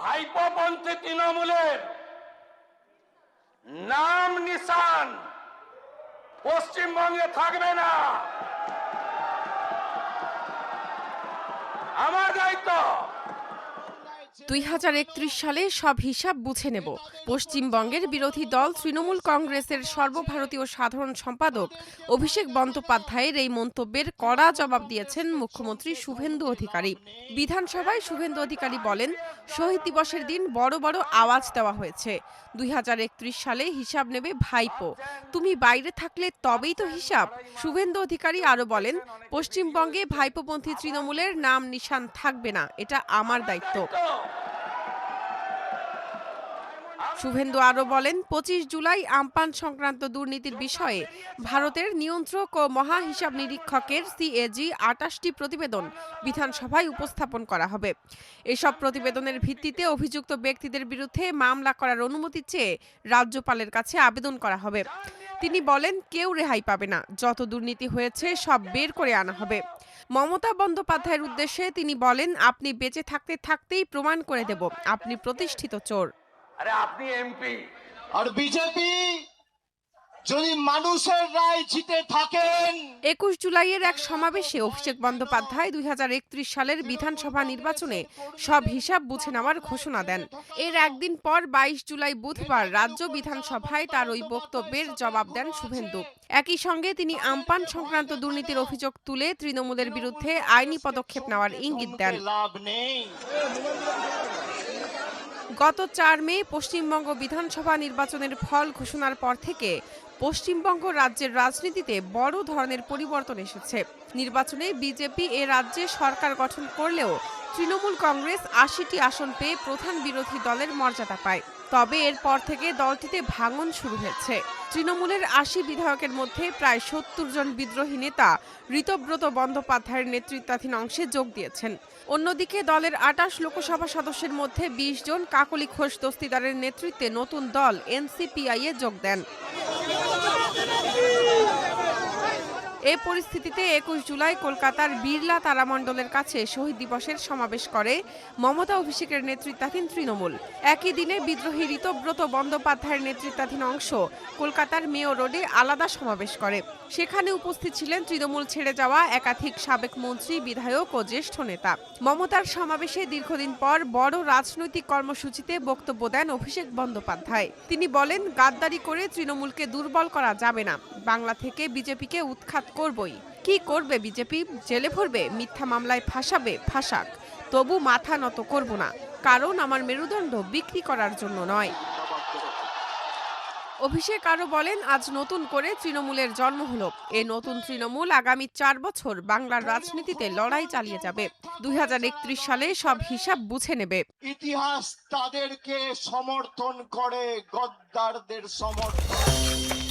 ভাইপোপন্থী তৃণমূলের নাম নিশান পশ্চিমবঙ্গে থাকবে না। আমার দায়িত্ব। 2031 সালে সব হিসাব বুঝে নেব। পশ্চিমবঙ্গের বিরোধী দল তৃণমূল কংগ্রেসের সর্বভারতীয় সাধারণ সম্পাদক অভিষেক বন্দ্যোপাধ্যায়ের এই মন্তব্যের কড়া জবাব দিয়েছেন মুখ্যমন্ত্রী শুভেন্দু অধিকারী। বিধানসভায় শুভেন্দু অধিকারী বলেন, শহীদ দিবসের দিন বড় বড় আওয়াজ দেওয়া হয়েছে। 2031 সালে হিসাব নেবে ভাইপো। তুমি বাইরে থাকলে তবেই তো হিসাব। শুভেন্দু অধিকারী আরো বলেন, পশ্চিমবঙ্গে ভাইপোপন্থী তৃণমূলের নাম নিশান থাকবে না, এটা আমার দায়িত্ব। শুভেন্দু আরো বলেন, 25 জুলাই আমপান সংক্রান্ত দুর্নীতির বিষয়ে ভারতের নিয়ন্ত্রক ও মহা হিসাব নিরীক্ষকের CAG 28টি প্রতিবেদন বিধানসভায় উপস্থাপন করা হবে। এসব প্রতিবেদনের ভিত্তিতে অভিযুক্ত ব্যক্তিদের বিরুদ্ধে মামলা করার অনুমতি চেয়ে রাজ্যপালের কাছে আবেদন করা হবে। তিনি বলেন, কেউ রেহাই পাবে না, যত দুর্নীতি হয়েছে সব বের করে আনা হবে। মমতা বন্দ্যোপাধ্যায়ের উদ্দেশ্যে তিনি বলেন, আপনি বেঁচে থাকতে থাকতেই প্রমাণ করে দেব আপনি প্রতিষ্ঠিত চোর। আরে আপনি এমপি আর বিজেপি যদি মানুষের রায় জিতে থাকেন। 21 জুলাইয়ের এক সমাবেশে অভিষেক বন্দ্যোপাধ্যায় 2031 সালের বিধানসভা নির্বাচনে সব হিসাব বুঝে নেওয়ার ঘোষণা দেন। এর একদিন পর 22 জুলাই বুধবার রাজ্য বিধানসভায় তার ওই বক্তব্যের জবাব দেন শুভেন্দু। একই সঙ্গে তিনি আমপান সংক্রান্ত দুর্নীতির অভিযোগ তুলে তৃণমূলের বিরুদ্ধে আইনি পদক্ষেপ নেওয়ার ইঙ্গিত দেন। গত 4 মে পশ্চিমবঙ্গ বিধানসভা নির্বাচনের ফল ঘোষণার পর থেকে পশ্চিমবঙ্গ রাজ্যের রাজনীতিতে বড় ধরনের পরিবর্তন এসেছে। নির্বাচনে বিজেপি এ রাজ্যে সরকার গঠন করলেও তৃণমূল কংগ্রেস 80টি আসন পেয়ে প্রধান বিরোধী দলের মর্যাদা পায়। তবে এরপর থেকে দলটিতে ভাঙন শুরু হয়েছে। তৃণমূলের 80 বিধায়কের মধ্যে প্রায় 70 জন বিদ্রোহী নেতা ঋতব্রত বন্দ্যোপাধ্যায়ের নেতৃত্বাধীন অংশে যোগ দিয়েছেন। অন্যদিকে দলের 28 লোকসভা সদস্যের মধ্যে 20 জন কাকলি ঘোষ দস্তিদারের নেতৃত্বে নতুন দল NCPI এ যোগ দেন। এ পরিস্থিতিতে 21 জুলাই কলকাতার বিড়লা তারামণ্ডলের কাছে শহীদ দিবসের সমাবেশ করে মমতা অভিষেকের নেতৃত্বাধীন তৃণমূল। একই দিনে বিদ্রোহী ঋতব্রত বন্দ্যোপাধ্যায়ের নেতৃত্বাধীন অংশ কলকাতার মেয়র রোডে আলাদা সমাবেশ করে। সেখানে উপস্থিত ছিলেন তৃণমূল ছেড়ে যাওয়া একাধিক সাবেক মন্ত্রী, বিধায়ক ও জ্যেষ্ঠ নেতা। মমতার সমাবেশে দীর্ঘদিন পর বড় রাজনৈতিক কর্মসূচিতে বক্তব্য দেন অভিষেক বন্দ্যোপাধ্যায়। তিনি বলেন, গাদ্দারি করে তৃণমূলকে দুর্বল করা যাবে না। বাংলা থেকে বিজেপিকে উৎখাত করবই। কি করবে বিজেপি? জেলে ভরবে, মিথ্যা মামলায় ফাঁসাবে, ফাঁসাক, তবু মাথা নত করব না, কারণ আমার মেরুদণ্ড বিক্রি করার জন্য নয়। অভিষেক আরো বলেন, আজ নতুন করে তৃণমূলের জন্ম হলো। এ নতুন তৃণমূল আগামী 4 বছর বাংলার রাজনীতিতে লড়াই চালিয়ে যাবে। 2031 সালে সব হিসাব বুঝে নেবে। ইতিহাস তাদেরকে সমর্থন করে, গদ্দারদের সমর্থন।